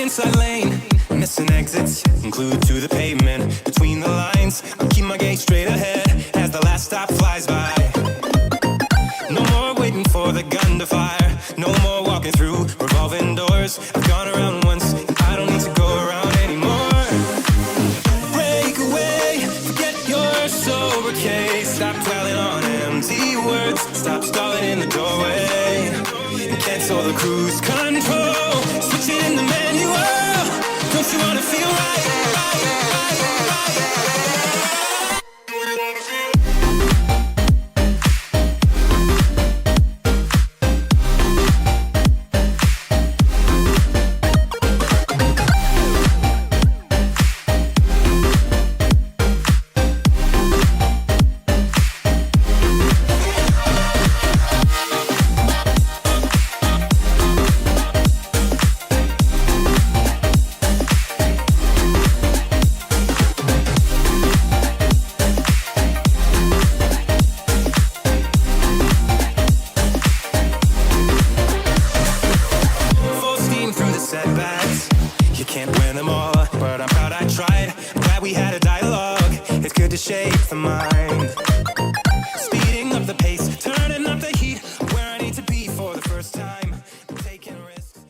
inside lane, missing exits, glued to the pavement. Between the lines, I'll keep my gaze straight ahead as the last stop flies by. No more waiting for the gun to fire, no more walking through revolving doors. I've gone around once, and I don't need to go around anymore. Break away, forget your sober case. Stop dwelling on empty words, stop stalling in the doorway, and cancel the cruise control. Switch it in the manual. Don't you wanna feel right? Setbacks, you can't win them all, but I'm proud I tried. I'm glad we had a dialogue. It's good to shape the mind, speeding up the pace, turning up the heat, where I need to be for the first time, taking risks.